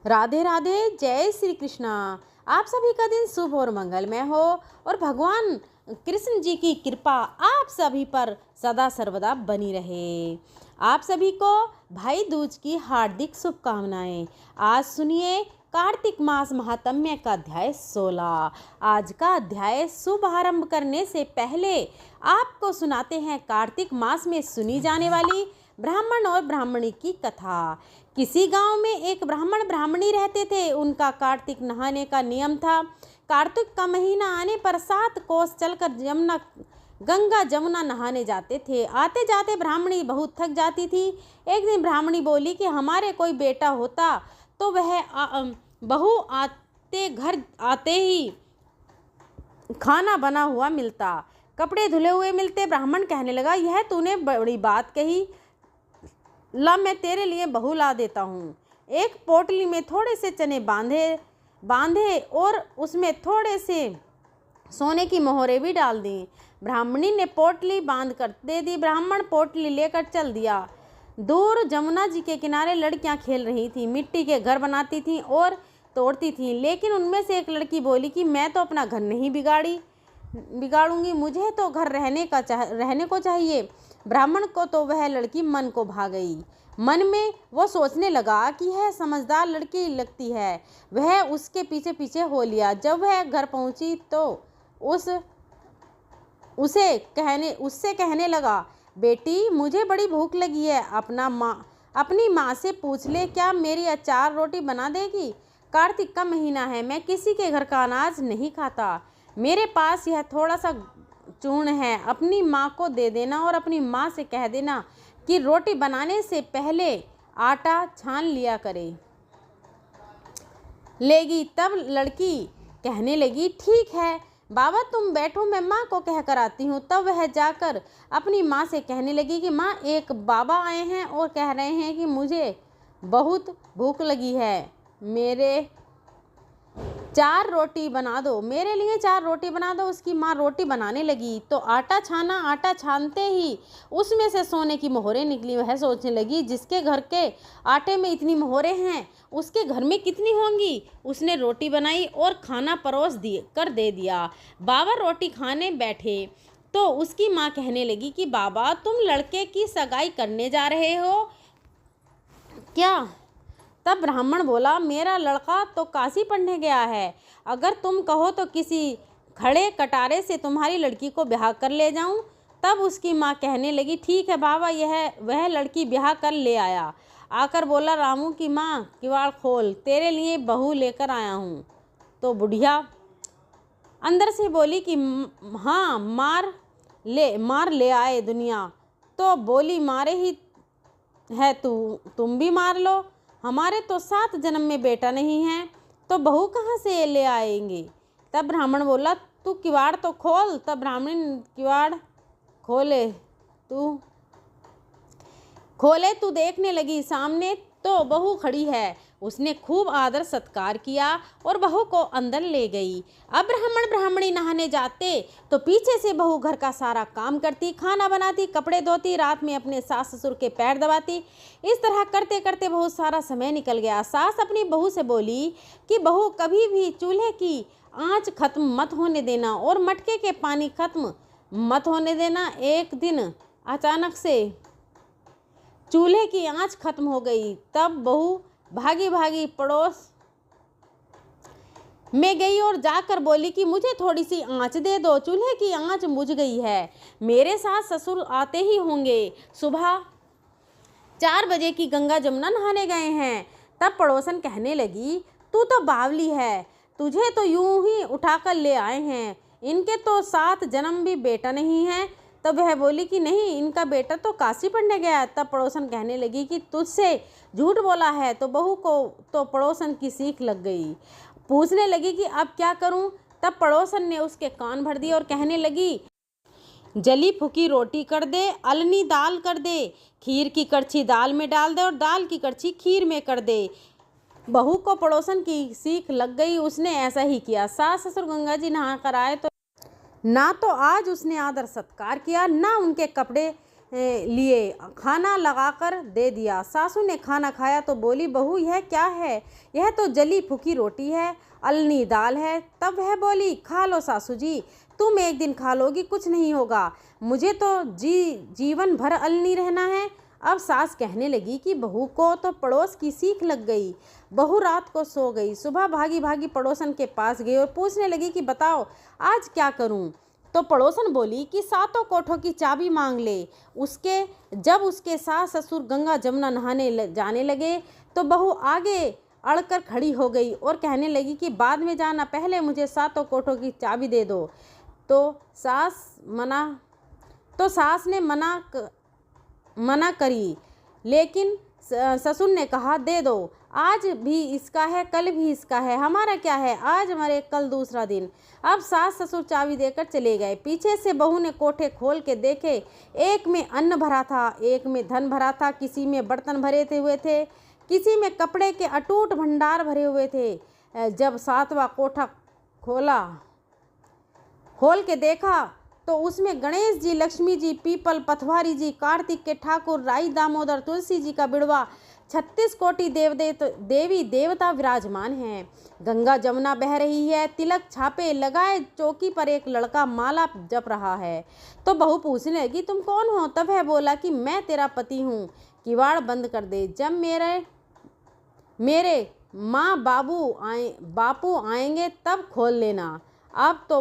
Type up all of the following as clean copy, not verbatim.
राधे राधे, जय श्री कृष्णा। आप सभी का दिन शुभ और मंगलमय हो और भगवान कृष्ण जी की कृपा आप सभी पर सदा सर्वदा बनी रहे। आप सभी को भाई दूज की हार्दिक शुभकामनाएं। आज सुनिए कार्तिक मास महात्म्य का अध्याय 16। आज का अध्याय शुभ आरंभ करने से पहले आपको सुनाते हैं कार्तिक मास में सुनी जाने वाली ब्राह्मण और ब्राह्मणी की कथा। किसी गांव में एक ब्राह्मण ब्राह्मणी रहते थे। उनका कार्तिक नहाने का नियम था। कार्तिक का महीना आने पर 7 कोस चलकर गंगा जमुना नहाने जाते थे। आते जाते ब्राह्मणी बहुत थक जाती थी। एक दिन ब्राह्मणी बोली कि हमारे कोई बेटा होता तो वह बहू घर आते ही खाना बना हुआ मिलता, कपड़े धुले हुए मिलते। ब्राह्मण कहने लगा, यह तूने बड़ी बात कही, ला मैं तेरे लिए बहू ला देता हूँ। एक पोटली में थोड़े से चने बांधे और उसमें थोड़े से सोने की मोहरें भी डाल दी। ब्राह्मणी ने पोटली बांध कर दे दी। ब्राह्मण पोटली लेकर चल दिया। दूर जमुना जी के किनारे लड़कियां खेल रही थीं, मिट्टी के घर बनाती थीं और तोड़ती थीं। लेकिन उनमें से एक लड़की बोली कि मैं तो अपना घर नहीं बिगाड़ूंगी, मुझे तो घर रहने को चाहिए। ब्राह्मण को तो वह लड़की मन को भा गई। मन में वो सोचने लगा कि यह समझदार लड़की लगती है। वह उसके पीछे पीछे हो लिया। जब वह घर पहुंची तो उससे कहने लगा, बेटी मुझे बड़ी भूख लगी है, अपनी माँ से पूछ ले, क्या मेरी अचार रोटी बना देगी? कार्तिक का महीना है, मैं किसी के घर का अनाज नहीं खाता। मेरे पास यह थोड़ा सा चूर्ण है, अपनी माँ को दे देना और अपनी माँ से कह देना कि रोटी बनाने से पहले आटा छान लिया लेगी। तब लड़की कहने लगी, ठीक है बाबा तुम बैठो, मैं माँ को कह कर आती हूँ। तब वह जाकर अपनी माँ से कहने लगी कि माँ, एक बाबा आए हैं और कह रहे हैं कि मुझे बहुत भूख लगी है, मेरे लिए 4 रोटी बना दो। उसकी माँ रोटी बनाने लगी तो आटा छानते ही उसमें से सोने की मोहरें निकली। वह सोचने लगी, जिसके घर के आटे में इतनी मोहरें हैं उसके घर में कितनी होंगी। उसने रोटी बनाई और खाना परोस दे दिया। बाबा रोटी खाने बैठे तो उसकी माँ कहने लगी कि बाबा तुम लड़के की सगाई करने जा रहे हो क्या? तब ब्राह्मण बोला, मेरा लड़का तो काशी पढ़ने गया है, अगर तुम कहो तो किसी खड़े कटारे से तुम्हारी लड़की को ब्याह कर ले जाऊं। तब उसकी माँ कहने लगी, ठीक है बाबा। वह लड़की ब्याह कर ले आया। आकर बोला, रामू की माँ किवाड़ खोल, तेरे लिए बहू लेकर आया हूँ। तो बुढ़िया अंदर से बोली कि हाँ मार ले आए दुनिया। तो बोली, मारे ही है तुम भी मार लो, हमारे तो 7 जन्म में बेटा नहीं है तो बहू कहाँ से ले आएंगे। तब ब्राह्मण बोला, तू किवाड़ तो खोल। तब ब्राह्मण किवाड़ खोले तू देखने लगी, सामने तो बहू खड़ी है। उसने खूब आदर सत्कार किया और बहू को अंदर ले गई। अब ब्राह्मण ब्राह्मणी नहाने जाते तो पीछे से बहू घर का सारा काम करती, खाना बनाती, कपड़े धोती, रात में अपने सास ससुर के पैर दबाती। इस तरह करते करते बहुत सारा समय निकल गया। सास अपनी बहू से बोली कि बहू, कभी भी चूल्हे की आंच खत्म मत होने देना और मटके के पानी खत्म मत होने देना। एक दिन अचानक से चूल्हे की आंच खत्म हो गई। तब बहू भागी भागी पड़ोस में गई और जाकर बोली कि मुझे थोड़ी सी आंच दे दो, चूल्हे की आंच बुझ गई है, मेरे सास ससुर आते ही होंगे, सुबह 4 बजे की गंगा जमुना नहाने गए हैं। तब पड़ोसन कहने लगी, तू तो बावली है, तुझे तो यूं ही उठाकर ले आए हैं, इनके तो 7 जन्म भी बेटा नहीं है। तब वह बोली कि नहीं, इनका बेटा तो काशी पढ़ने गया। तब पड़ोसन कहने लगी कि तुझसे झूठ बोला है। तो बहू को तो पड़ोसन की सीख लग गई, पूछने लगी कि अब क्या करूं। तब पड़ोसन ने उसके कान भर दिए और कहने लगी, जली फूकी रोटी कर दे, अलनी दाल कर दे, खीर की कड़छी दाल में डाल दे और दाल की कड़छी खीर में कर दे। बहू को पड़ोसन की सीख लग गई, उसने ऐसा ही किया। सास ससुर गंगा जी नहा कर आए तो ना तो आज उसने आदर सत्कार किया, ना उनके कपड़े लिए खाना लगाकर दे दिया। सासू ने खाना खाया तो बोली, बहू यह क्या है? यह तो जली फूकी रोटी है, अलनी दाल है। तब वह बोली, खा लो सासू जी, तुम एक दिन खा लोगी, कुछ नहीं होगा, मुझे तो जीवन भर अलनी रहना है। अब सास कहने लगी कि बहू को तो पड़ोस की सीख लग गई। बहू रात को सो गई। सुबह भागी भागी पड़ोसन के पास गई और पूछने लगी कि बताओ आज क्या करूं? तो पड़ोसन बोली कि सातों कोठों की चाबी मांग ले। जब उसके सास ससुर गंगा जमुना नहाने जाने लगे तो बहू आगे अड़कर खड़ी हो गई और कहने लगी कि बाद में जाना, पहले मुझे सातों कोठों की चाबी दे दो। तो सास ने मना करी, लेकिन ससुर ने कहा, दे दो, आज भी इसका है, कल भी इसका है, हमारा क्या है, आज मरे कल दूसरा दिन। अब सास ससुर चाबी देकर चले गए। पीछे से बहू ने कोठे खोल के देखे, एक में अन्न भरा था, एक में धन भरा था, किसी में बर्तन भरे हुए थे, किसी में कपड़े के अटूट भंडार भरे हुए थे। जब सातवां कोठा खोल के देखा तो उसमें गणेश जी, लक्ष्मी जी, पीपल, पथवारी जी, कार्तिक के ठाकुर, राई दामोदर, तुलसी जी का बिड़वा, 36 कोटि देवी देवता विराजमान हैं। गंगा जमुना बह रही है, तिलक छापे लगाए चौकी पर एक लड़का माला जप रहा है। तो बहू पूछने लगी, तुम कौन हो? तब वह बोला कि मैं तेरा पति हूँ, किवाड़ बंद कर दे, जब मेरे माँ बापू आएंगे तब खोल लेना। अब तो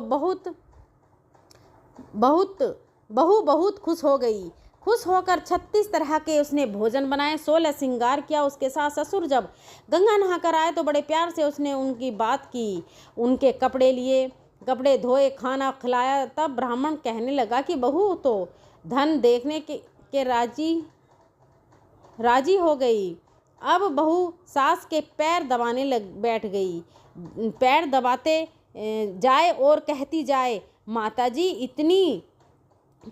बहू बहुत खुश हो गई। खुश होकर 36 तरह के उसने भोजन बनाए, 16 श्रृंगार किया। उसके साथ ससुर जब गंगा नहाकर आए तो बड़े प्यार से उसने उनकी बात की, उनके कपड़े लिए, कपड़े धोए, खाना खिलाया। तब ब्राह्मण कहने लगा कि बहू तो धन देखने के राजी हो गई। अब बहू सास के पैर दबाने बैठ गई। पैर दबाते जाए और कहती जाए, माताजी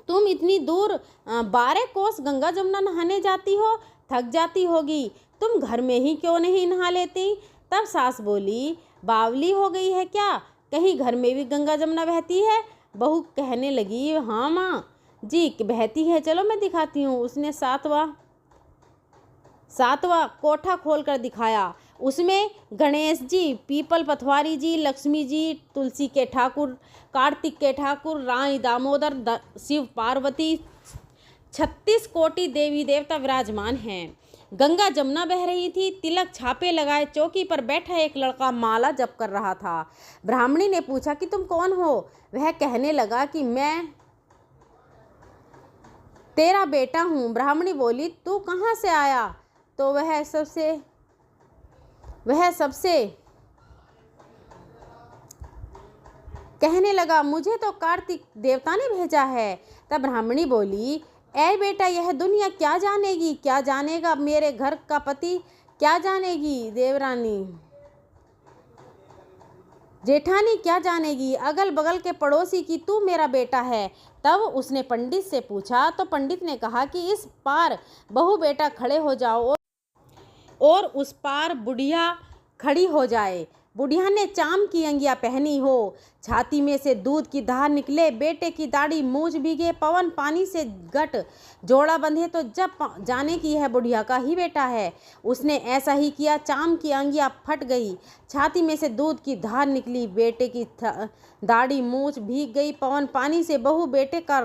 तुम इतनी दूर 12 कोस गंगा जमुना नहाने जाती हो, थक जाती होगी, तुम घर में ही क्यों नहीं नहा लेती? तब सास बोली, बावली हो गई है क्या, कहीं घर में भी गंगा जमुना बहती है? बहू कहने लगी, हाँ माँ जी बहती है, चलो मैं दिखाती हूँ। उसने सातवां कोठा खोलकर दिखाया। उसमें गणेश जी, पीपल पथवारी जी, लक्ष्मी जी, तुलसी के ठाकुर, कार्तिक के ठाकुर, राई दामोदर, शिव पार्वती, 36 कोटि देवी देवता विराजमान हैं। गंगा जमुना बह रही थी, तिलक छापे लगाए चौकी पर बैठा एक लड़का माला जप कर रहा था। ब्राह्मणी ने पूछा कि तुम कौन हो? वह कहने लगा कि मैं तेरा बेटा हूँ। ब्राह्मणी बोली, तू कहाँ से आया? तो वह सबसे कहने लगा, मुझे तो कार्तिक देवता ने भेजा है। तब ब्राह्मणी बोली, ऐ बेटा, यह दुनिया क्या जानेगी, क्या जानेगा मेरे घर का पति, क्या जानेगी देवरानी जेठानी, क्या जानेगी अगल बगल के पड़ोसी की तू मेरा बेटा है। तब उसने पंडित से पूछा तो पंडित ने कहा कि इस पार बहू बेटा खड़े हो जाओ और उस पार बुढ़िया खड़ी हो जाए। बुढ़िया ने चाम की अंगिया पहनी हो, छाती में से दूध की धार निकले, बेटे की दाढ़ी मूंछ भीगे, पवन पानी से गट जोड़ा बंधे तो जब जाने की यह बुढ़िया का ही बेटा है। उसने ऐसा ही किया, चाम की अंगिया फट गई, छाती में से दूध की धार निकली, बेटे की दाढ़ी मूंछ भीग गई, पवन पानी से बहू बेटे का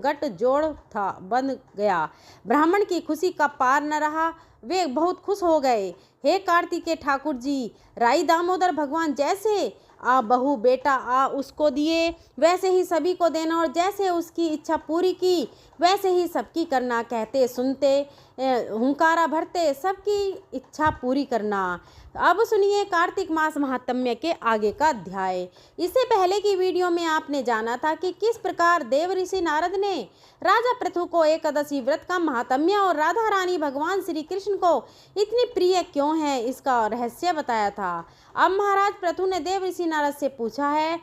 गट जोड़ था बंध गया। ब्राह्मण की खुशी का पार न रहा, वे बहुत खुश हो गए। हे कार्तिक के ठाकुर जी, राई दामोदर भगवान जैसे आ बहू बेटा आ उसको दिए वैसे ही सभी को देना, और जैसे उसकी इच्छा पूरी की वैसे ही सबकी करना। कहते सुनते हुंकारा भरते सबकी इच्छा पूरी करना। अब सुनिए कार्तिक मास महात्म्य के आगे का अध्याय। इससे पहले की वीडियो में आपने जाना था कि किस प्रकार देव ऋषि नारद ने राजा पृथु को एकादशी व्रत का महात्म्य और राधा रानी भगवान श्री कृष्ण को इतनी प्रिय क्यों है इसका रहस्य बताया था। अब महाराज पृथु ने देव ऋषि नारद से पूछा है,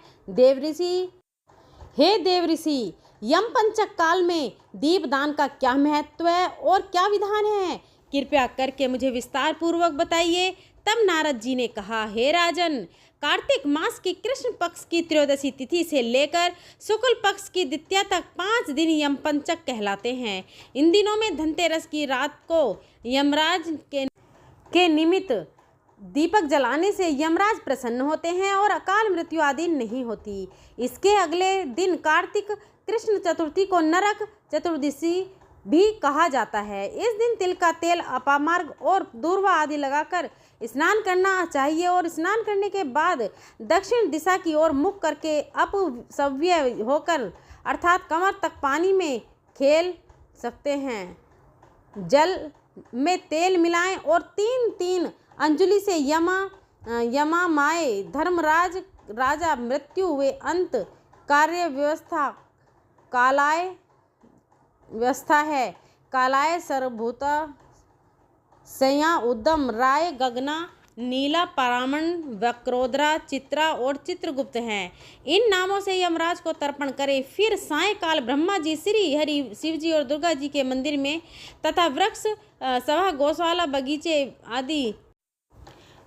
हे देव ऋषि, यम पंचक काल में दीपदान का क्या महत्व है और क्या विधान है? कृपया करके मुझे विस्तार पूर्वक बताइए तब नारद जी ने कहा, हे राजन, कार्तिक मास की कृष्ण पक्ष की त्रयोदशी तिथि से लेकर शुक्ल पक्ष की द्वितीया तक 5 दिन यमपंचक कहलाते हैं। इन दिनों में धनतेरस की रात को यमराज के निमित्त दीपक जलाने से यमराज प्रसन्न होते हैं और अकाल मृत्यु आदि नहीं होती। इसके अगले दिन कार्तिक कृष्ण चतुर्थी को नरक चतुर्दशी भी कहा जाता है। इस दिन तिल का तेल, अपामार्ग और दूर्वा आदि लगाकर स्नान करना चाहिए और स्नान करने के बाद दक्षिण दिशा की ओर मुख करके अपसव्य होकर अर्थात कमर तक पानी में खेल सकते हैं। जल में तेल मिलाएं और 3-3 अंजलि से यमा माए धर्मराज राजा मृत्यु वे अंत कार्य व्यवस्था कालाय व्यवस्था है। कालाय सर्वभूता सया उद्दम राय गगना नीला परामण वक्रोद्रा चित्रा और चित्रगुप्त हैं। इन नामों से यमराज को तर्पण करें। फिर सायंकाल ब्रह्मा जी, श्री हरि, शिव जी और दुर्गा जी के मंदिर में तथा वृक्ष सभा, गौशाला, बगीचे आदि,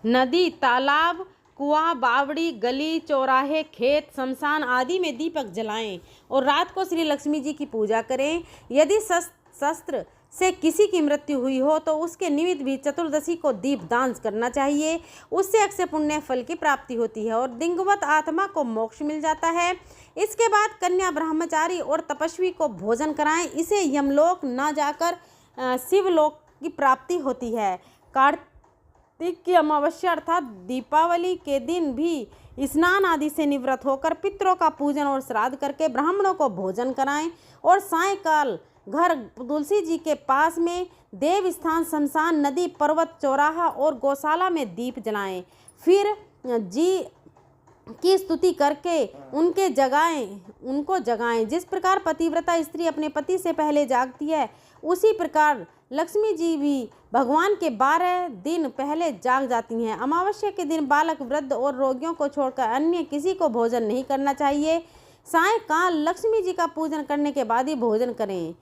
नदी, तालाब, कुआं, बावड़ी, गली, चौराहे, खेत, शमशान आदि में दीपक जलाएं और रात को श्री लक्ष्मी जी की पूजा करें। यदि शस्त्र से किसी की मृत्यु हुई हो तो उसके निमित्त भी चतुर्दशी को दीप दान करना चाहिए। उससे अक्षय पुण्य फल की प्राप्ति होती है और दिंगवत आत्मा को मोक्ष मिल जाता है। इसके बाद कन्या, ब्रह्मचारी और तपस्वी को भोजन कराएं। इसे यमलोक न जाकर शिवलोक की प्राप्ति होती है। कार्तिक की अमावस्या अर्थात दीपावली के दिन भी स्नान आदि से निवृत्त होकर पितरों का पूजन और श्राद्ध करके ब्राह्मणों को भोजन कराएं और सायंकाल घर, तुलसी जी के पास में, देव स्थान, शमशान, नदी, पर्वत, चौराहा और गौशाला में दीप जलाएं। फिर जी की स्तुति करके उनको जगाएं। जिस प्रकार पतिव्रता स्त्री अपने पति से पहले जागती है, उसी प्रकार लक्ष्मी जी भी भगवान के 12 दिन पहले जाग जाती हैं। अमावस्या के दिन बालक, वृद्ध और रोगियों को छोड़कर अन्य किसी को भोजन नहीं करना चाहिए। सायंकाल लक्ष्मी जी का पूजन करने के बाद ही भोजन करें।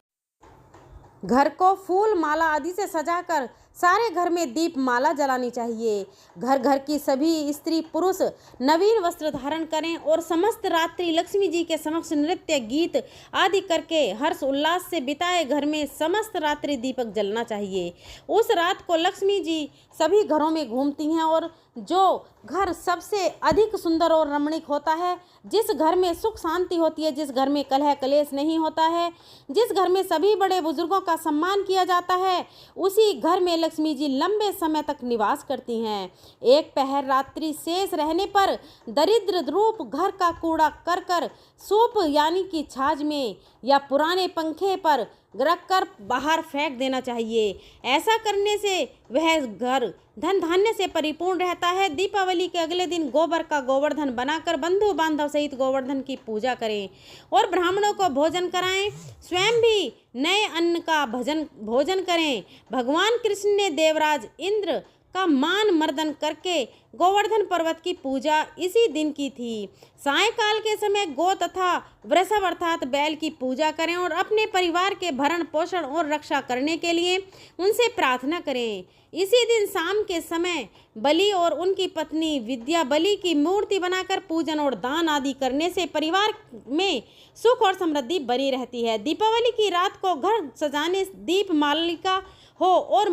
घर को फूल, माला आदि से सजाकर सारे घर में दीप माला जलानी चाहिए। घर घर की सभी स्त्री पुरुष नवीन वस्त्र धारण करें और समस्त रात्रि लक्ष्मी जी के समक्ष नृत्य, गीत आदि करके हर्ष उल्लास से बिताए। घर में समस्त रात्रि दीपक जलना चाहिए। उस रात को लक्ष्मी जी सभी घरों में घूमती हैं और जो घर सबसे अधिक सुंदर और रमणीक होता है, जिस घर में सुख शांति होती है, जिस घर में कलह कलेश नहीं होता है, जिस घर में सभी बड़े बुजुर्गों का सम्मान किया जाता है, उसी घर में लक्ष्मी जी लंबे समय तक निवास करती हैं। एक पहर रात्रि शेष रहने पर दरिद्र रूप घर का कूड़ा कर सूप यानी कि छाछ में या पुराने पंखे पर रखकर बाहर फेंक देना चाहिए। ऐसा करने से वह घर धन धान्य से परिपूर्ण रहता है। दीपावली के अगले दिन गोबर का गोवर्धन बनाकर बंधु बांधव सहित गोवर्धन की पूजा करें और ब्राह्मणों को भोजन कराएं। स्वयं भी नए अन्न का भोजन करें। भगवान कृष्ण ने देवराज इंद्र का मान मर्दन करके गोवर्धन पर्वत की पूजा इसी दिन की थी। सायंकाल के समय गौ तथा वृषभ अर्थात बैल की पूजा करें और अपने परिवार के भरण पोषण और रक्षा करने के लिए उनसे प्रार्थना करें। इसी दिन शाम के समय बलि और उनकी पत्नी विद्या बलि की मूर्ति बनाकर पूजन और दान आदि करने से परिवार में सुख और समृद्धि बनी रहती है। दीपावली की रात को घर सजाने दीप मालिका हो और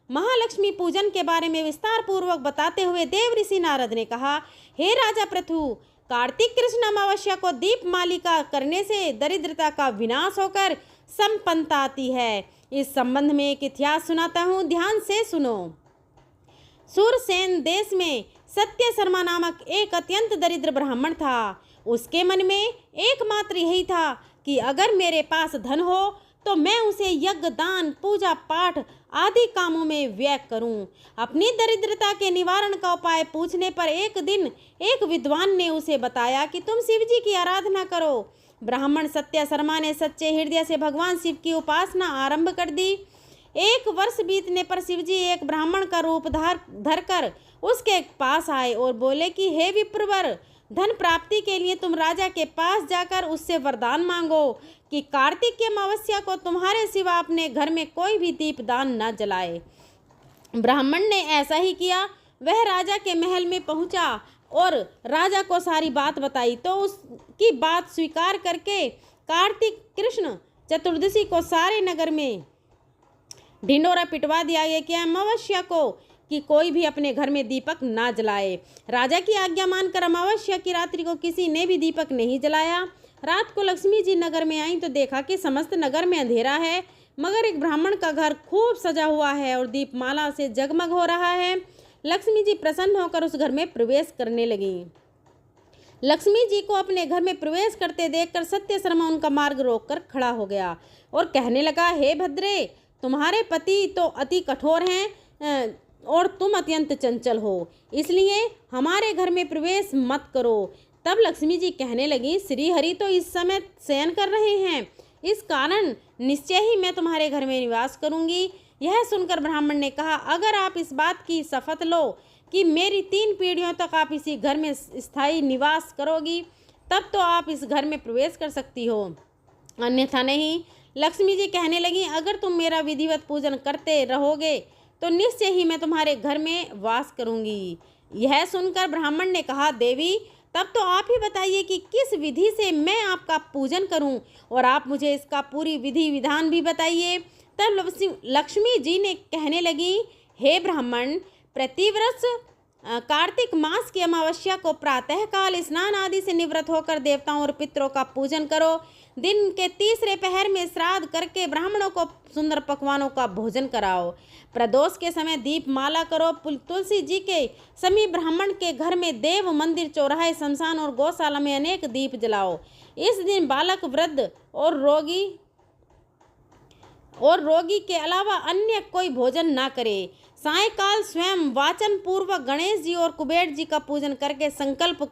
महालक्ष्मी पूजन के बारे में विस्तार पूर्वक बताते हुए देव ऋषि नारद ने कहा, हे राजा पृथु, कार्तिक कृष्ण अमावस्या को दीप मालिका करने से दरिद्रता का विनाश होकर संपन्नता आती है। इस संबंध में एक इतिहास सुनाता हूँ, ध्यान से सुनो। सुरसेन देश में सत्य शर्मा नामक एक अत्यंत दरिद्र ब्राह्मण था। उसके मन में एकमात्र यही था कि अगर मेरे पास धन हो तो मैं उसे यज्ञ, दान, पूजा पाठ आदि कामों में व्यय करूं। अपनी दरिद्रता के निवारण का उपाय पूछने पर एक दिन एक विद्वान ने उसे बताया कि तुम शिव जी की आराधना करो। ब्राह्मण सत्य शर्मा ने सच्चे हृदय से भगवान शिव की उपासना आरंभ कर दी। 1 वर्ष बीतने पर शिव जी एक ब्राह्मण का रूप धरकर उसके पास आए और बोले कि हे विप्रवर, धन प्राप्ति के लिए तुम राजा के पास जाकर उससे वरदान मांगो कि कार्तिक की अमावस्या को तुम्हारे सिवा अपने घर में कोई भी दीप दान न जलाए। ब्राह्मण ने ऐसा ही किया। वह राजा के महल में पहुंचा और राजा को सारी बात बताई, तो उसकी बात स्वीकार करके कार्तिक कृष्ण चतुर्दशी को सारे नगर में ढिंडोरा पिटवा दिया गया कि अमावस्या को कि कोई भी अपने घर में दीपक ना जलाए। राजा की आज्ञा मानकर अमावस्या की रात्रि को किसी ने भी दीपक नहीं जलाया। रात को लक्ष्मी जी नगर में आई तो देखा कि समस्त नगर में अंधेरा है, मगर एक ब्राह्मण का घर खूब सजा हुआ है और दीपमाला से जगमग हो रहा है। लक्ष्मी जी प्रसन्न होकर उस घर में प्रवेश करने लगी। लक्ष्मी जी को अपने घर में प्रवेश करते देखकर सत्यशर्मा उनका मार्ग रोककर खड़ा हो गया और कहने लगा, हे भद्रे, तुम्हारे पति तो अति कठोर हैं और तुम अत्यंत चंचल हो, इसलिए हमारे घर में प्रवेश मत करो। तब लक्ष्मी जी कहने लगी, श्री हरि तो इस समय शयन कर रहे हैं, इस कारण निश्चय ही मैं तुम्हारे घर में निवास करूंगी। यह सुनकर ब्राह्मण ने कहा, अगर आप इस बात की शपथ लो कि मेरी 3 पीढ़ियों तक आप इसी घर में स्थायी निवास करोगी, तब तो आप इस घर में प्रवेश कर सकती हो, अन्यथा नहीं। लक्ष्मी जी कहने लगी, अगर तुम मेरा विधिवत पूजन करते रहोगे तो निश्चय ही मैं तुम्हारे घर में वास करूंगी। यह सुनकर ब्राह्मण ने कहा, देवी, तब तो आप ही बताइए कि किस विधि से मैं आपका पूजन करूं, और आप मुझे इसका पूरी विधि विधान भी बताइए। तब लक्ष्मी जी ने कहने लगी, हे ब्राह्मण, प्रतिवर्ष कार्तिक मास की अमावस्या को प्रातःकाल स्नान आदि से निवृत्त होकर देवताओं और पितरों का पूजन करो। दिन के तीसरे पहर में श्राद्ध करके ब्राह्मणों को सुंदर पकवानों का भोजन कराओ। प्रदोष के समय दीप माला करो। तुलसी जी के समीप ब्राह्मण के घर में देव मंदिर, चौराहे, शमशान और गौशाला में अनेक दीप जलाओ। इस दिन बालक, वृद्ध और रोगी के अलावा अन्य कोई भोजन ना करे। सायंकाल स्वयं वाचन पूर्वक गणेश जी और कुबेर जी का पूजन करके संकल्प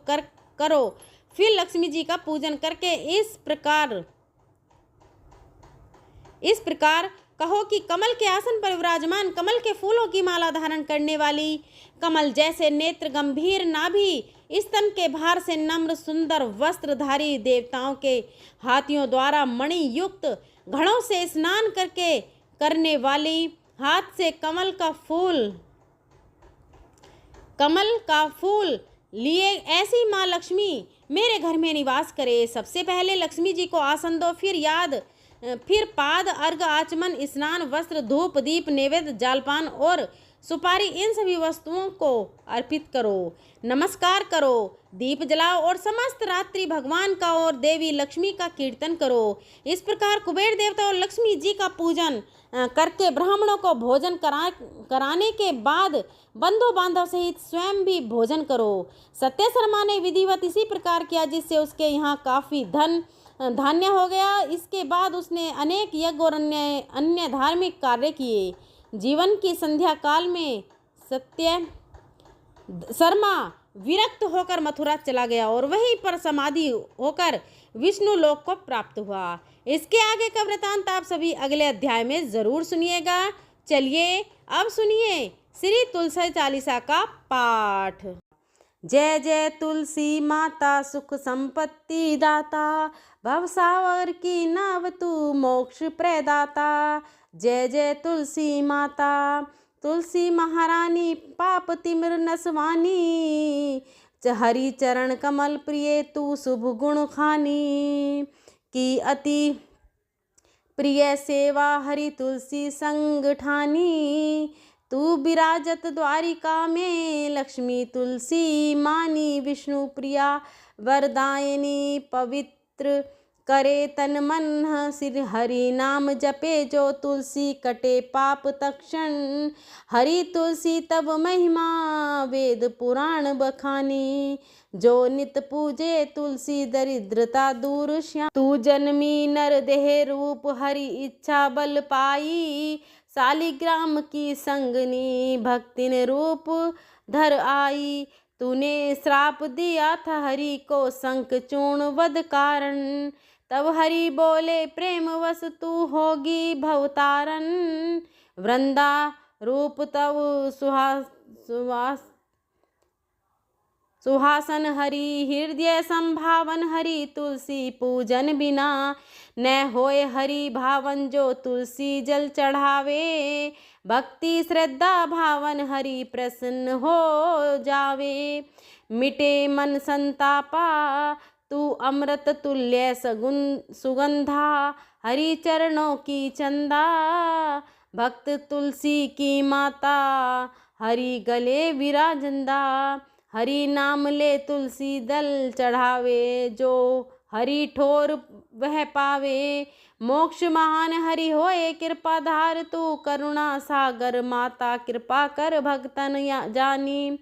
करो। फिर लक्ष्मी जी का पूजन करके इस प्रकार कहो कि कमल के आसन पर विराजमान, कमल के फूलों की माला धारण करने वाली, कमल जैसे नेत्र, गंभीर नाभि, स्तन के भार से नम्र सुंदर वस्त्रधारी, देवताओं के हाथियों द्वारा मणि युक्त घड़ों से स्नान करने वाली, हाथ से कमल का फूल लिए ऐसी माँ लक्ष्मी मेरे घर में निवास करे। सबसे पहले लक्ष्मी जी को आसन दो, फिर पाद, अर्घ, आचमन, स्नान, वस्त्र, धूप, दीप, नैवेद्य, जलपान और सुपारी, इन सभी वस्तुओं को अर्पित करो, नमस्कार करो, दीप जलाओ और समस्त रात्रि भगवान का और देवी लक्ष्मी का कीर्तन करो। इस प्रकार कुबेर देवता और लक्ष्मी जी का पूजन करके ब्राह्मणों को भोजन कराने के बाद बंधु बांधव सहित स्वयं भी भोजन करो। सत्यशर्मा ने विधिवत इसी प्रकार किया, जिससे उसके यहाँ काफ़ी धान्य हो गया। इसके बाद उसने अनेक यज्ञ और अन्य धार्मिक कार्य किए। जीवन की संध्या काल में सत्य शर्मा विरक्त होकर मथुरा चला गया और वहीं पर समाधि होकर विष्णु लोक को प्राप्त हुआ। इसके आगे का वृतांत आप सभी अगले अध्याय में जरूर सुनिएगा। चलिए अब सुनिए श्री तुलसी चालीसा का पाठ। जय जय तुलसी माता, सुख संपत्ति दाता, भवसावर की नाव तू मोक्ष प्रदाता। जय जय तुलसी माता, तुलसी महारानी, पाप तिमिर नसवानी, हरि चरण कमल प्रिय तू शुभ गुण खानी। की अति प्रिय सेवा हरि तुलसी संग ठानी, तू विराजत द्वारिका में लक्ष्मी तुलसी मानी। विष्णु प्रिया वरदायिनी, पवित्र करे तन मन, सिर हरि नाम जपे जो तुलसी कटे पाप तक्षण। हरि तुलसी तब महिमा वेद पुराण बखानी, जो नित पूजे तुलसी दरिद्रता दूर श्याम। तू जन्मी नर देह रूप हरि इच्छा बल पाई, शालिग्राम की संगनी भक्तिन रूप धर आई। तूने श्राप दिया था हरि को शंख चूर्ण वध कारण, तब हरि बोले प्रेम वश तू होगी भवतारण। वृंदा रूप तब सुहासन हरि हृदय संभावन हरि तुलसी पूजन बिना। न होए हरि भावन जो तुलसी जल चढ़ावे। भक्ति श्रद्धा भावन हरि प्रसन्न हो जावे। मिटे मन संतापा तू अमृत तुल्य सुगंधा। हरि चरणों की चंदा भक्त तुलसी की माता। हरि गले विराजंदा हरि नाम ले तुलसी दल चढ़ावे। जो हरि ठोर वह पावे। मोक्ष महान हरि होए कृपाधार तू करुणा सागर माता। कृपा कर भक्तन जानी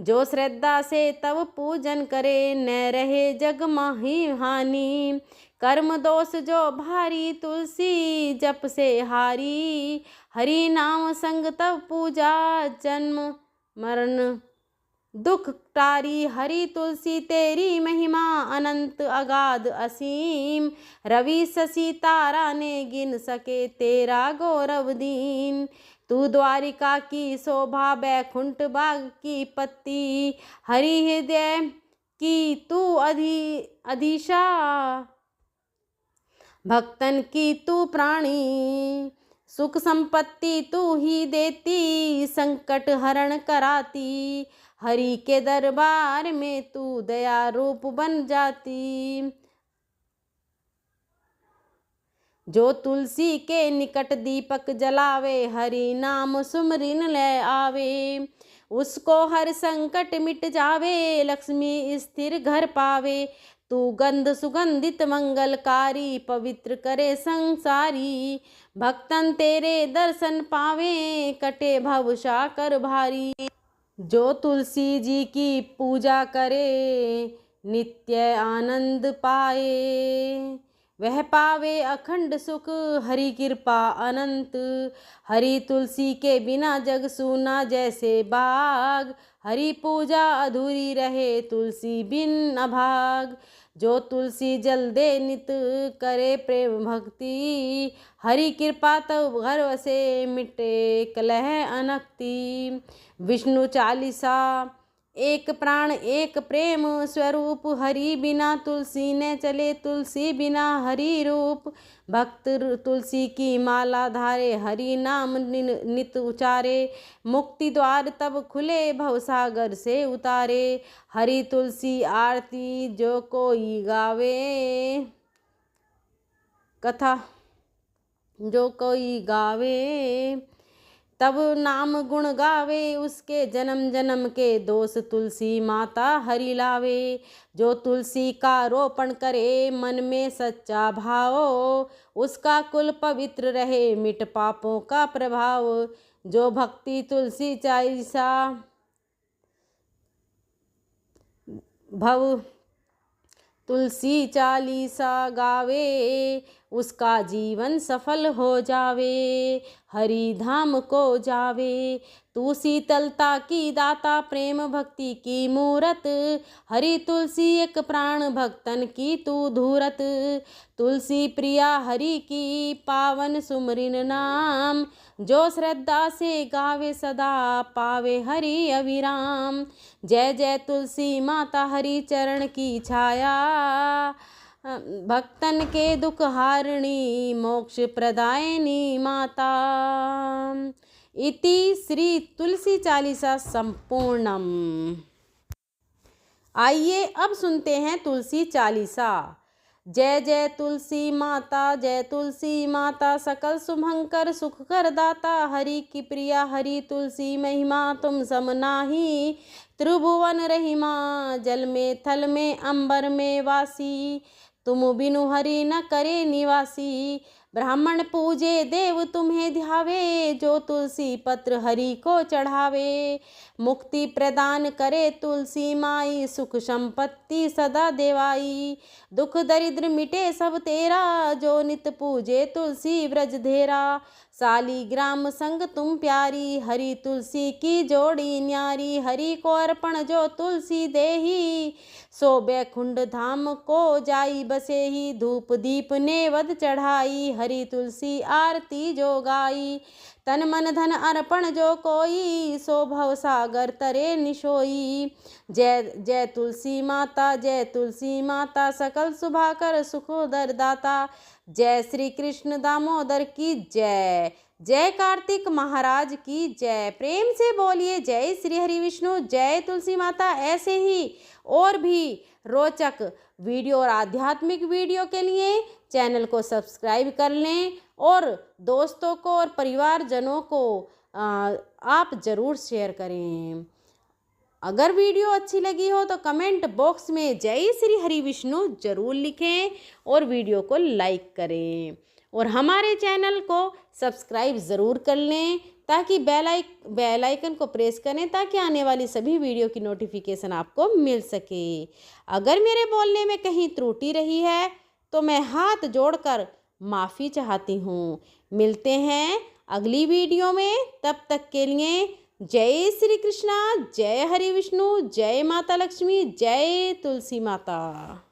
जो श्रद्धा से तब पूजन करे। न रहे जग माही हानि कर्म दोष जो भारी तुलसी जप से हारी। हरि नाम संग तब पूजा जन्म मरण दुख टारी। हरि तुलसी तेरी महिमा अनंत अगाध असीम। रवि शशि तारा ने गिन सके तेरा गौरव दीन। तू द्वारिका की शोभा बैकुंठ बाग की पत्ती। हरि हृदय की तू अधिशा भक्तन की तू प्राणी। सुख संपत्ति तू ही देती संकट हरण कराती। हरि के दरबार में तू दया रूप बन जाती। जो तुलसी के निकट दीपक जलावे। हरि नाम सुमरिन ले आवे। उसको हर संकट मिट जावे। लक्ष्मी स्थिर घर पावे। तू गंध सुगंधित मंगलकारी पवित्र करे संसारी। भक्तन तेरे दर्शन पावे कटे भव साकर भारी। जो तुलसी जी की पूजा करे नित्य आनंद पाए। वह पावे अखंड सुख हरि कृपा अनंत। हरि तुलसी के बिना जग सूना जैसे बाग। हरि पूजा अधूरी रहे तुलसी बिन अभाग। जो तुलसी जल दे नित करे प्रेम भक्ति। हरि कृपा तब घर वसे मिटे कलह अनक्ति। विष्णु चालीसा एक प्राण एक प्रेम स्वरूप। हरि बिना तुलसी ने चले तुलसी बिना हरि रूप। भक्त तुलसी की माला धारे हरि नाम नित उचारे। मुक्ति द्वार तब खुले भवसागर से उतारे। हरि तुलसी आरती जो कोई गावे कथा जो कोई गावे। तब नाम गुण गावे उसके जन्म जन्म के दोष तुलसी माता हरि लावे। जो तुलसी का रोपण करे मन में सच्चा भाव। उसका कुल पवित्र रहे मिट पापों का प्रभाव। जो भक्ति तुलसी चालीसा भव तुलसी चालीसा गावे। उसका जीवन सफल हो जावे हरि धाम को जावे। तू शीतलता की दाता प्रेम भक्ति की मूरत। हरि तुलसी एक प्राण भक्तन की तू धूरत। तुलसी प्रिया हरि की पावन सुमरिन नाम। जो श्रद्धा से गावे सदा पावे हरि अविराम। जय जय तुलसी माता हरि चरण की छाया। भक्तन के दुख हारिणी मोक्ष प्रदायिनी माता। इति श्री तुलसी चालीसा संपूर्णम। आइए अब सुनते हैं तुलसी चालीसा। जय जय तुलसी माता सकल शुभंकर सुख कर दाता। हरि की प्रिया हरि तुलसी महिमा तुम सम नाही। त्रिभुवन रहिमा जल में थल में अंबर में वासी। तुम बिनु हरि न करे निवासी। ब्राह्मण पूजे देव तुम्हें ध्यावे। जो तुलसी पत्र हरि को चढ़ावे। मुक्ति प्रदान करे तुलसी माई सुख संपत्ति सदा देवाई। दुख दरिद्र मिटे सब तेरा जो नित पूजे तुलसी व्रज धेरा। सालीग्राम संग तुम प्यारी हरि तुलसी की जोड़ी न्यारी। हरि को अर्पण जो तुलसी देही सो बैकुंठ धाम को जाई बसे ही। धूप दीप नेवद चढ़ाई हरि तुलसी आरती जो गाई। तन मन धन अर्पण जो कोई, सो भव सागर तरे निशोई। जय जय तुलसी माता, जय तुलसी माता, सकल सुभाकर सुखोदर दाता। जय श्री कृष्ण दामोदर की जय, जय कार्तिक महाराज की जय। प्रेम से बोलिए जय श्री हरि विष्णु, जय तुलसी माता। ऐसे ही और भी रोचक वीडियो और आध्यात्मिक वीडियो के लिए चैनल को सब्सक्राइब कर लें और दोस्तों को और परिवारजनों को आप ज़रूर शेयर करें। अगर वीडियो अच्छी लगी हो तो कमेंट बॉक्स में जय श्री हरि विष्णु जरूर लिखें और वीडियो को लाइक करें और हमारे चैनल को सब्सक्राइब ज़रूर कर लें ताकि बेल आइकन को प्रेस करें ताकि आने वाली सभी वीडियो की नोटिफिकेशन आपको मिल सके। अगर मेरे बोलने में कहीं त्रुटि रही है तो मैं हाथ जोड़कर माफ़ी चाहती हूँ। मिलते हैं अगली वीडियो में, तब तक के लिए जय श्री कृष्णा, जय हरि विष्णु, जय माता लक्ष्मी, जय तुलसी माता।